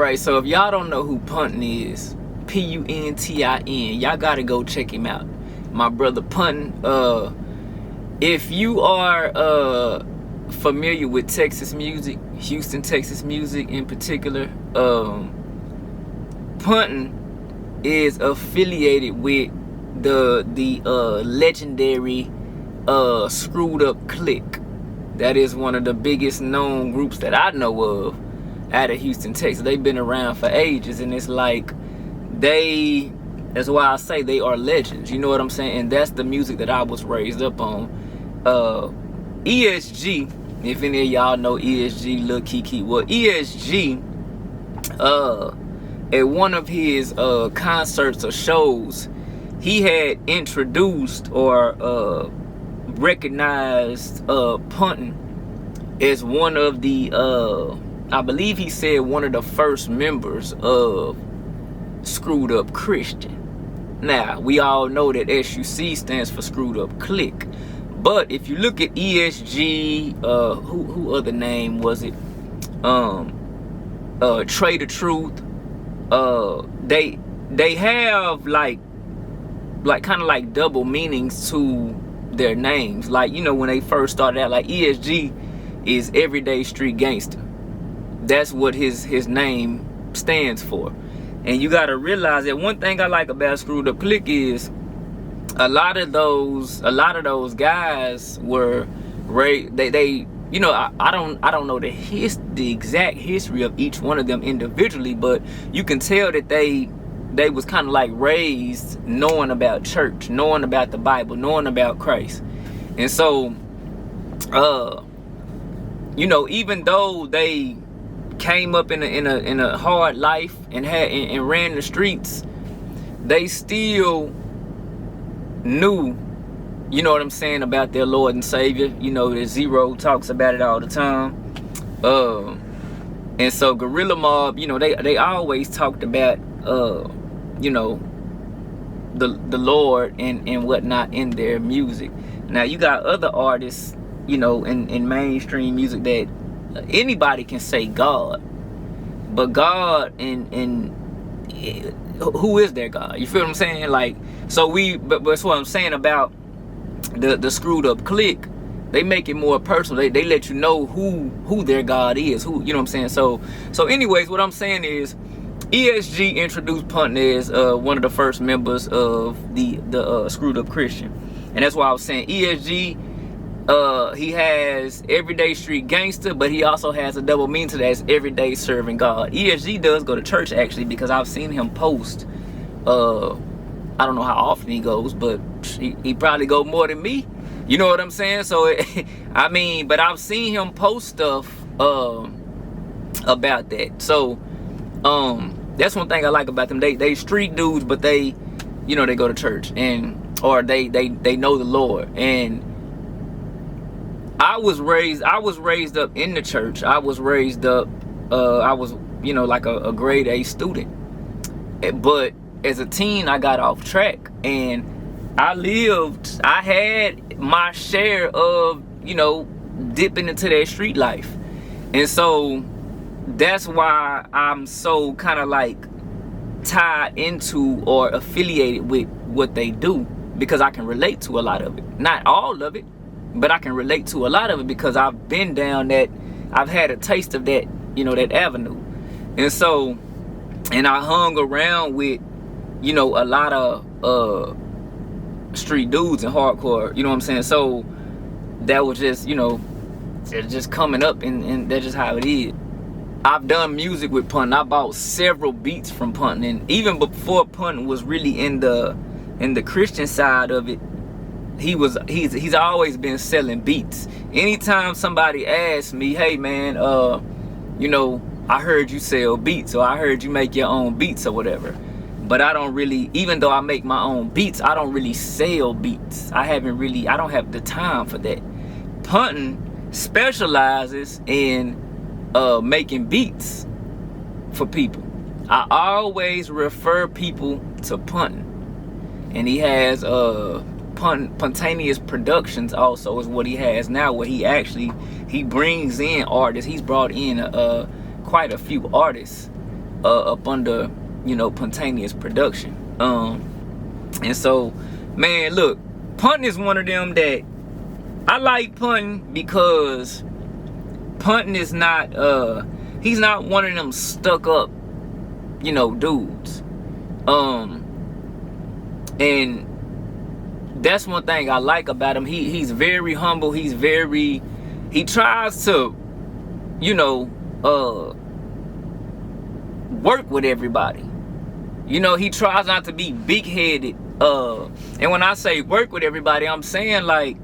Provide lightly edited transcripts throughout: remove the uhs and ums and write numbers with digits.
Right, so if y'all don't know who Puntin is, Puntin, y'all gotta go check him out. My brother Puntin. If you are familiar with Texas music, Houston, Texas music in particular, Puntin is affiliated with the legendary Screwed Up Clique. That is one of the biggest known groups that I know of out of Houston, Texas. They've been around for ages, and it's like that's why I say they are legends. You know what I'm saying? And that's the music that I was raised up on. ESG, if any of y'all know ESG, Lil Kiki. Well, ESG, at one of his concerts or shows, he had introduced or recognized Puntin as one of the I believe he said one of the first members of Screwed Up Christian. Now, we all know that SUC stands for Screwed Up Clique. But if you look at ESG, who other name was it? Trey the Truth. They have like kind of like double meanings to their names. Like, you know, when they first started out, like ESG is Everyday Street Gangster. That's what his name stands for. And you got to realize that one thing I like about Screwed Up Clique is a lot of those guys were raised. They you know, I don't know the exact history of each one of them individually, but you can tell that they was kind of like raised knowing about church, knowing about the Bible, knowing about Christ. And so you know, even though they came up in a hard life and ran the streets, they still knew, you know what I'm saying, about their Lord and Savior. You know, that Zero talks about it all the time. And so Gorilla Mob, you know, they always talked about you know, the Lord and whatnot in their music. Now you got other artists, you know, in mainstream music that anybody can say God, but God and who is their God? You feel what I'm saying? Like, so but that's what I'm saying about the Screwed Up Clique. They make it more personal. They let you know who their God is. Who, you know what I'm saying? So anyways, what I'm saying is ESG introduced Puntin as one of the first members of the Screwed Up Christian, and that's why I was saying ESG. He has Everyday Street Gangster, but he also has a double meaning to that, as everyday serving God. ESG does go to church, actually, because I've seen him post. I don't know how often he goes, but he probably go more than me. You know what I'm saying? So, I mean, but I've seen him post stuff about that. So, that's one thing I like about them. They street dudes, but they, you know, they go to church, or they know the Lord. And I was raised up in the church. I was raised up, I was, you know, like a grade A student. But as a teen, I got off track, and I had my share of, you know, dipping into that street life. And so that's why I'm so kind of like tied into or affiliated with what they do, because I can relate to a lot of it. Not all of it, but I can relate to a lot of it because I've been down that, I've had a taste of that, you know, that avenue. And so, and I hung around with, you know, a lot of street dudes and hardcore, you know what I'm saying? So that was just, you know, just coming up, and that's just how it is. I've done music with Puntin. I bought several beats from Puntin, and even before Puntin was really in the Christian side of it, he's always been selling beats. Anytime somebody asks me, hey man, you know, I heard you sell beats, or I heard you make your own beats or whatever. But I don't really, even though I make my own beats, I don't really sell beats. I don't have the time for that. Puntin specializes in making beats for people. I always refer people to Puntin. And he has Puntanious Productions also is what he has now, where he brings in artists. He's brought in quite a few artists up under, you know, Puntanious Production. And so, man, look, Puntin is one of them that I like Puntin because Puntin is not he's not one of them stuck up, you know, dudes. And that's one thing I like about him. He's very humble. He tries to, you know, work with everybody. You know, he tries not to be big-headed. And when I say work with everybody, I'm saying, like,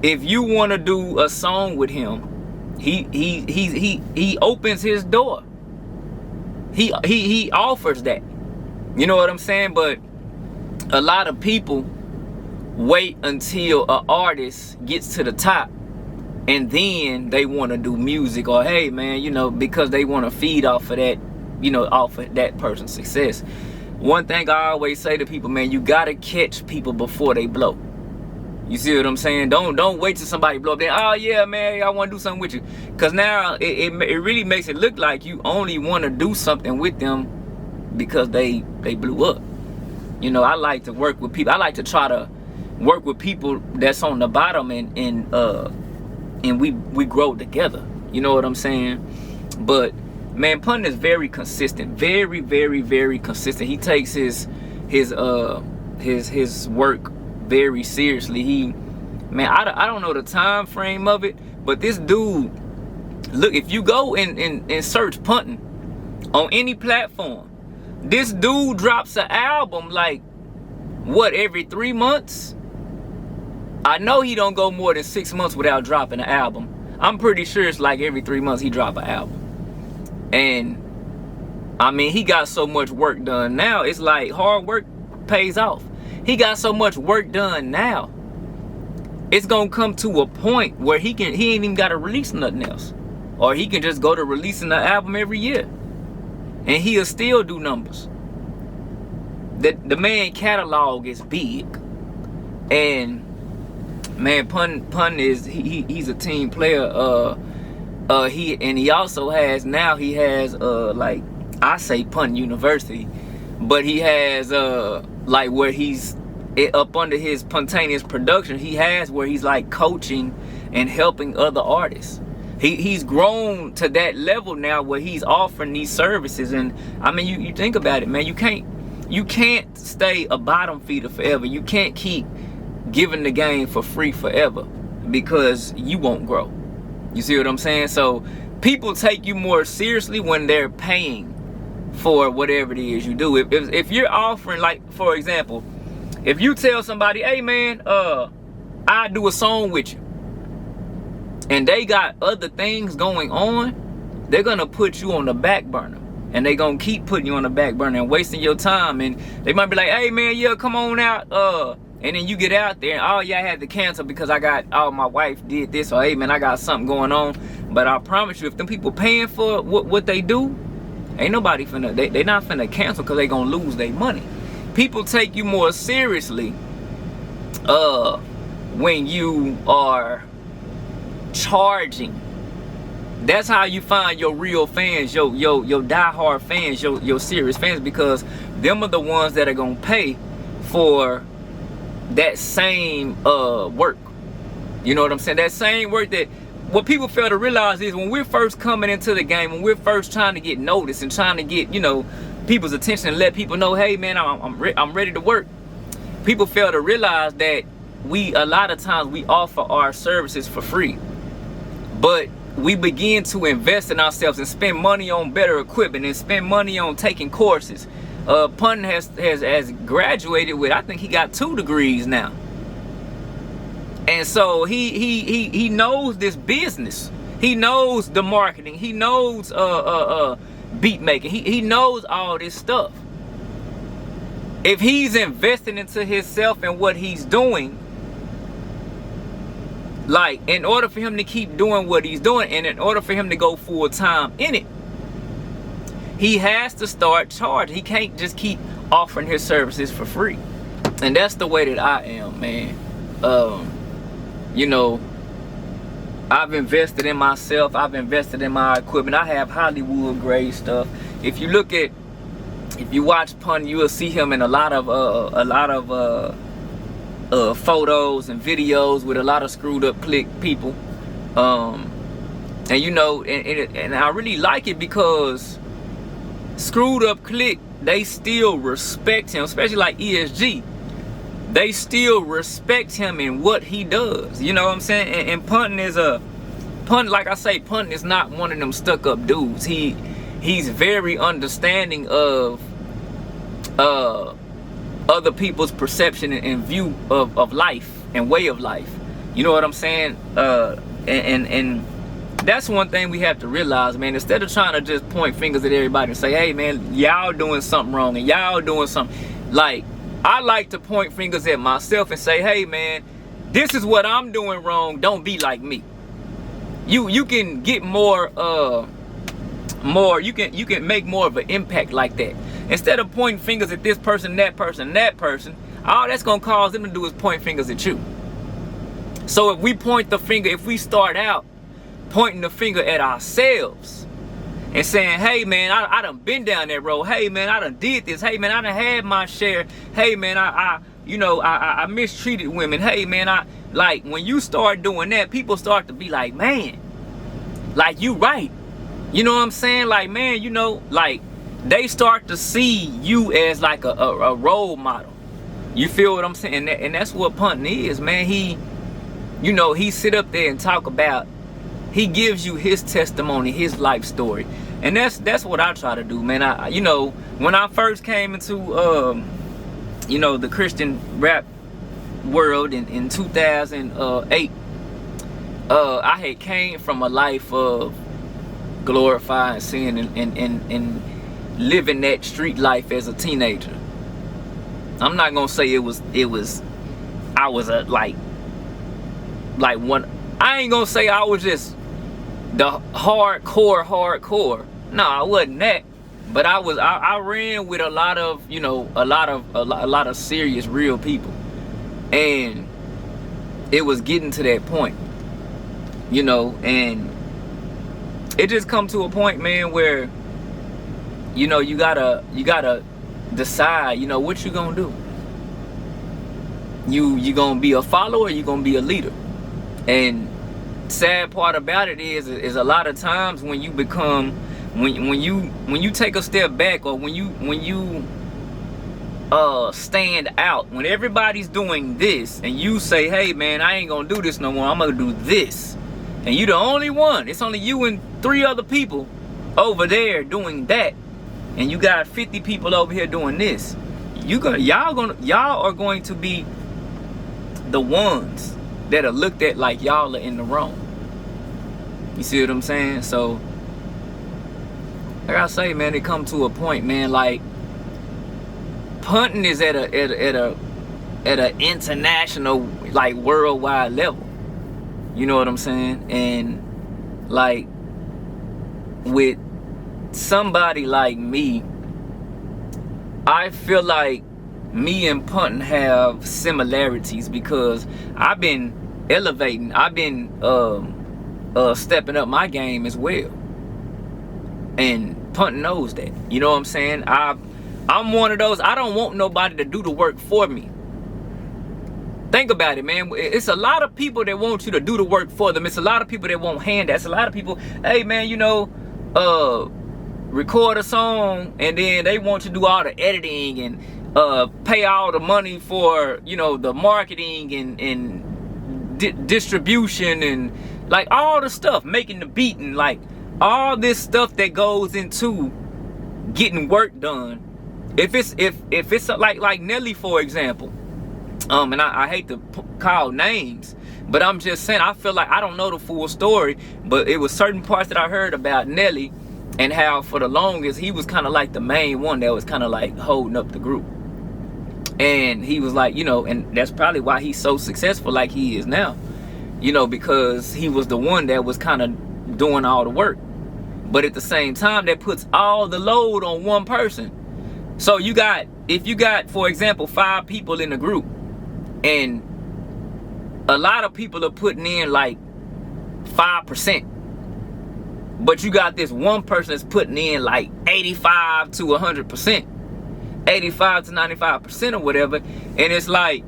if you want to do a song with him, he opens his door. He offers that. You know what I'm saying? But a lot of people wait until an artist gets to the top and then they want to do music, or hey man, you know, because they want to feed off of that, you know, off of that person's success. One thing I always say to people, man, you gotta catch people before they blow. You see what I'm saying? Don't wait till somebody blow up. Then, oh yeah, man, I want to do something with you. Cause now it really makes it look like you only want to do something with them because they blew up. You know, I like to work with people. I like to try to work with people that's on the bottom, and we grow together. You know what I'm saying? But man, Puntin is very consistent, very, very, very consistent. He takes his work very seriously. Man, I don't know the time frame of it, but this dude, look, if you go and search Puntin on any platform, this dude drops an album like what, every 3 months? I know he don't go more than 6 months without dropping an album. I'm pretty sure it's like every 3 months he drop an album. And I mean, he got so much work done now. It's like hard work pays off. He got so much work done now. It's gonna come to a point where he ain't even gotta release nothing else. Or he can just go to releasing an album every year. And he'll still do numbers. The man catalog is big. And man, Puntin is he's a team player. He also has now, he has like, I say Puntin University, but he has like where he's up under his Puntanious Production. He has where he's like coaching and helping other artists. He's grown to that level now where he's offering these services. And I mean, you think about it, man. You can't stay a bottom feeder forever. You can't keep giving the game for free forever, because you won't grow. You see what I'm saying? So people take you more seriously when they're paying for whatever it is you do. If you're offering, like, for example, if you tell somebody, hey man, I do a song with you, and they got other things going on, they're gonna put you on the back burner. And they gonna keep putting you on the back burner and wasting your time. And they might be like, hey man, yeah, come on out. And then you get out there and, oh yeah, I had to cancel because my wife did this, or hey man, I got something going on. But I promise you, if them people paying for what they do, ain't nobody finna, they not finna cancel because they gonna lose their money. People take you more seriously when you are charging. That's how you find your real fans, your diehard fans, your serious fans, because them are the ones that are gonna pay for that same work. You know what I'm saying? That same work. That what people fail to realize is, when we're first coming into the game, when we're first trying to get noticed and trying to get, you know, people's attention and let people know, hey man, I'm ready to work. People fail to realize that a lot of times we offer our services for free, but we begin to invest in ourselves and spend money on better equipment and spend money on taking courses. Puntin has graduated with, I think he got 2 degrees now. And so he knows this business. He knows the marketing. He knows beat making. He knows all this stuff. If he's investing into himself and what he's doing, like, in order for him to keep doing what he's doing, and in order for him to go full time in it, he has to start charging. He can't just keep offering his services for free. And that's the way that I am, man. You know, I've invested in myself. I've invested in my equipment. I have Hollywood grade stuff. if you look at, if you watch Puntin, you will see him in a lot of photos and videos with a lot of screwed up clique people. And you know, and I really like it because screwed up clique, they still respect him, especially like ESG. They still respect him in what he does. You know what I'm saying? And Puntin is Puntin, like I say, Puntin is not one of them stuck up dudes. He's very understanding of other people's perception and view of life and way of life. You know what I'm saying? And that's one thing we have to realize, man. Instead of trying to just point fingers at everybody and say, hey man, y'all doing something wrong and y'all doing something, like, I like to point fingers at myself and say, hey man, this is what I'm doing wrong, don't be like me. You can get more you can make more of an impact like that. Instead of pointing fingers at this person, that person, all that's gonna cause them to do is point fingers at you. So if we point the finger, if we start out pointing the finger at ourselves and saying, hey man, I done been down that road, hey man, I done did this, hey man, I done had my share, hey man, I mistreated women, hey man, like, when you start doing that, people start to be like, man, like, you right. You know what I'm saying? Like, man, you know, like, they start to see you as like a role model. You feel what I'm saying? And that's what Puntin is, man. He sit up there and talk about, he gives you his testimony, his life story. And that's what I try to do, man. You know, when I first came into you know, the Christian rap world in 2008, I had came from a life of glorifying sin and living that street life as a teenager. I'm not gonna say I was a like one. I ain't gonna say I was just the hardcore. No, I wasn't that. But I ran with a lot of, you know, a lot of serious, real people. And it was getting to that point, you know, and it just come to a point, man, where, you know, you gotta decide, you know, what you gonna do. You gonna be a follower, or you gonna be a leader. And sad part about it is a lot of times when you become, when you take a step back, or when you stand out, when everybody's doing this and you say, hey man, I ain't gonna do this no more, I'm gonna do this, and you the only one, it's only you and 3 other people over there doing that, and you got 50 people over here doing this, y'all are going to be the ones that are looked at like y'all are in the wrong. You see what I'm saying? So like I say, man, it come to a point, man, like, Puntin is at a international, like, worldwide level. You know what I'm saying? And like, with somebody like me, I feel like me and Puntin have similarities because I've been elevating, I've been stepping up my game as well. And Puntin knows that. You know what I'm saying? I'm one of those, I don't want nobody to do the work for me. Think about it, man. It's a lot of people that want you to do the work for them. It's a lot of people that want handouts. A lot of people, hey man, you know, record a song and then they want you to do all the editing and pay all the money for, you know, the marketing and distribution and like all the stuff, making the beat and like all this stuff that goes into getting work done. If it's like Nelly, for example, and I hate to call names, but I'm just saying, I feel like I don't know the full story, but it was certain parts that I heard about Nelly and how for the longest he was kind of like the main one that was kind of like holding up the group. And he was like, you know, and that's probably why he's so successful like he is now, you know, because he was the one that was kind of doing all the work. But at the same time, that puts all the load on one person. So you got, if you got, for example, 5 people in a group, and a lot of people are putting in like 5%, But you got this one person that's putting in like 85 to 100%, 85 to 95% or whatever. And it's like,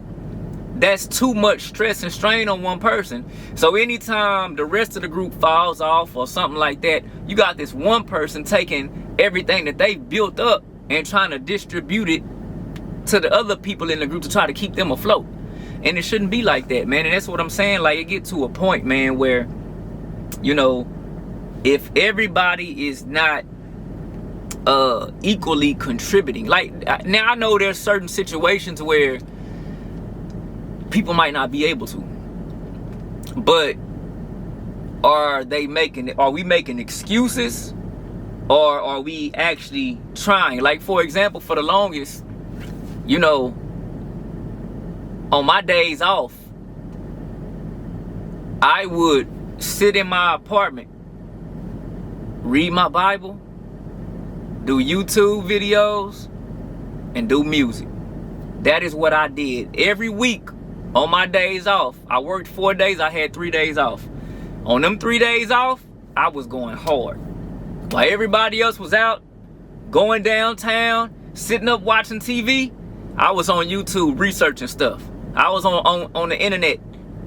that's too much stress and strain on one person. So anytime the rest of the group falls off or something like that, you got this one person taking everything that they've built up and trying to distribute it to the other people in the group to try to keep them afloat. And it shouldn't be like that, man. And that's what I'm saying. Like, it get to a point, man, where, you know, if everybody is not equally contributing, like, now I know there's certain situations where people might not be able to, but are we making excuses, or are we actually trying? Like, for example, for the longest, you know, on my days off, I would sit in my apartment, read my Bible, do YouTube videos, and do music. That is what I did every week. On my days off, I worked 4 days, I had 3 days off. On them 3 days off, I was going hard. While everybody else was out, going downtown, sitting up watching TV, I was on YouTube researching stuff. I was on the internet,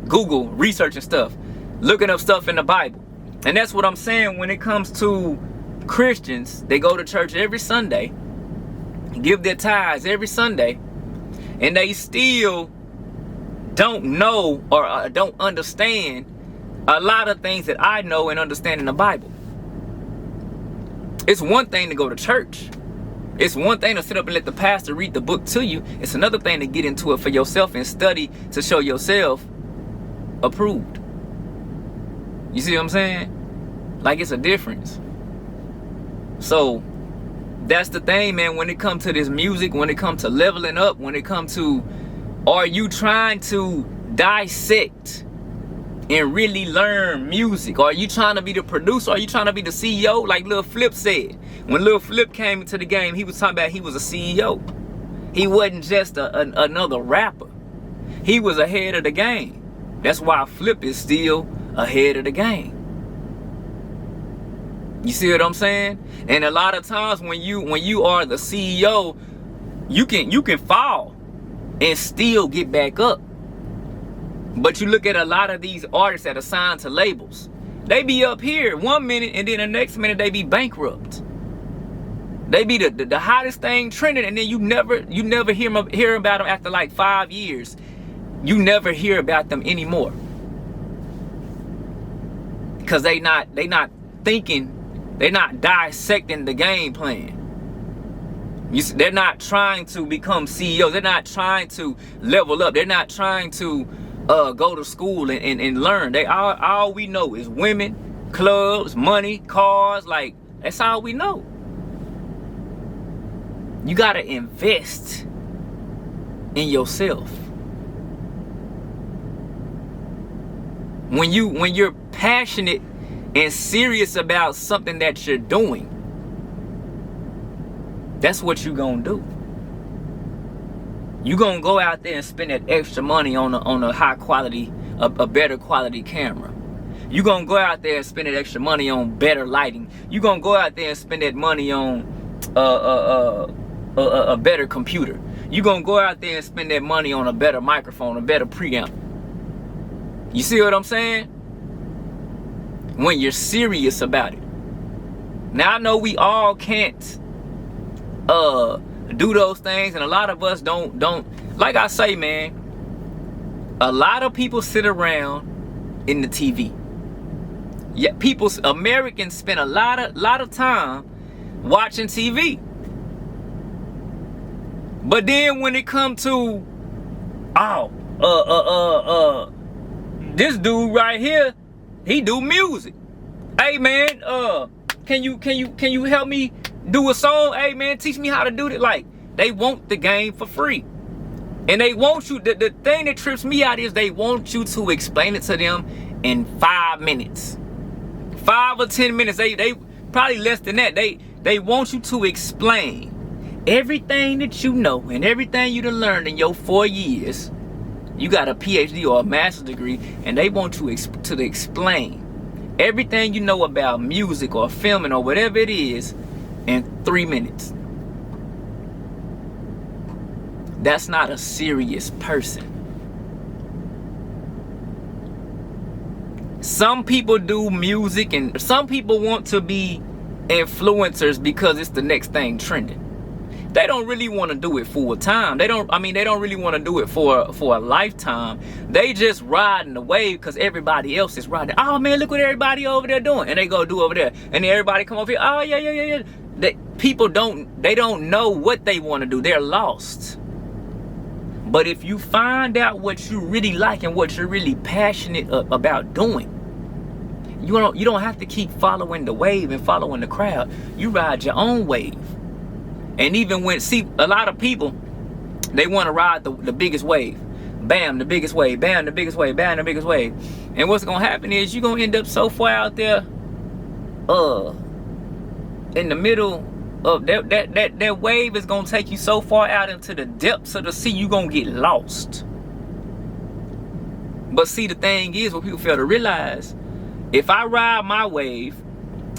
Google, researching stuff, looking up stuff in the Bible. And that's what I'm saying when it comes to Christians. They go to church every Sunday, give their tithes every Sunday, and they still don't know or don't understand a lot of things that I know and understand in the Bible. It's one thing to go to church. It's one thing to sit up and let the pastor read the book to you. It's another thing to get into it for yourself and study to show yourself approved. You see what I'm saying? Like, it's a difference. So that's the thing, man. When it comes to this music, when it comes to leveling up, when it comes to, are you trying to dissect and really learn music? Are you trying to be the producer? Are you trying to be the CEO? Like Lil Flip said. When Lil Flip came into the game, he was talking about he was a CEO. He wasn't just another rapper. He was ahead of the game. That's why Flip is still ahead of the game. You see what I'm saying? And a lot of times when you are the CEO, you can fall and still get back up. But you look at a lot of these artists that are signed to labels. They be up here 1 minute, and then the next minute they be bankrupt. They be the hottest thing trending, and then you never hear about them after like 5 years. You never hear about them anymore. Because they not thinking, they're not dissecting the game plan. They're not trying to become CEOs. They're not trying to level up. They're not trying to go to school and learn. All we know is women, clubs, money, cars. Like, that's all we know. You gotta invest in yourself. When you're passionate and serious about something that you're doing, that's what you gonna do. You gonna go out there and spend that extra money on a high quality, a better quality camera. You gonna go out there and spend that extra money on better lighting. You gonna go out there and spend that money on a better computer. You gonna go out there and spend that money on a better microphone, a better preamp. You see what I'm saying? When you're serious about it. Now I know we all can't do those things, and a lot of us don't like I say, man, a lot of people sit around in the TV. Yeah, Americans spend a lot of time watching TV. But then when it come to this dude right here, he do music. Hey man, can you help me do a song? Hey man, teach me how to do it. Like, they want the game for free. And they want you, the thing that trips me out is they want you to explain it to them in 5 minutes. 5 or 10 minutes. They probably less than that. They want you to explain everything that you know and everything you done learned in your 4 years. You got a PhD or a master's degree, and they want you to explain everything you know about music or filming or whatever it is in 3 minutes. That's not a serious person. Some people do music and some people want to be influencers because it's the next thing trending. They don't really want to do it full time. They don't really want to do it for a lifetime. They just riding the wave because everybody else is riding. Oh man, look what everybody over there doing. And they go do over there. And then everybody come over here. Oh yeah. People don't know what they want to do. They're lost. But if you find out what you really like and what you're really passionate about doing, you don't have to keep following the wave and following the crowd. You ride your own wave. And even when, see, a lot of people, they want to ride the biggest wave. Bam, the biggest wave. Bam, the biggest wave. Bam, the biggest wave. And what's going to happen is you're going to end up so far out there in the middle of that wave is going to take you so far out into the depths of the sea, you're going to get lost. But see, the thing is, what people fail to realize, if I ride my wave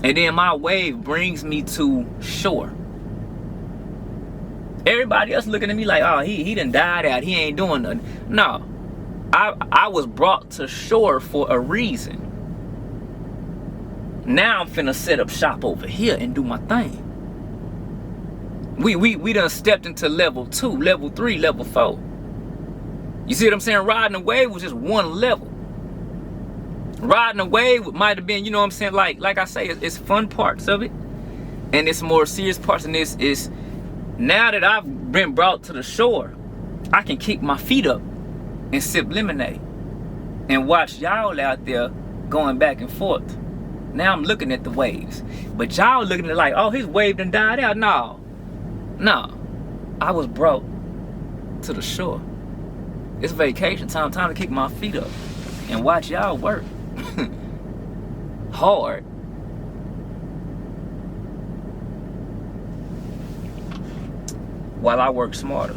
and then my wave brings me to shore, everybody else looking at me like, oh, he done died out. He ain't doing nothing. No. I was brought to shore for a reason. Now I'm finna set up shop over here and do my thing. We done stepped into level 2, level 3, level 4. You see what I'm saying? Riding a wave was just one level. Riding a wave might have been, you know what I'm saying? Like I say, it's fun parts of it. And it's more serious parts. And this is, now that I've been brought to the shore, I can kick my feet up and sip lemonade and watch y'all out there going back and forth. Now I'm looking at the waves, but y'all looking at it like, oh, his wave done died out. No, I was brought to the shore. It's vacation time to kick my feet up and watch y'all work hard. While I work smarter.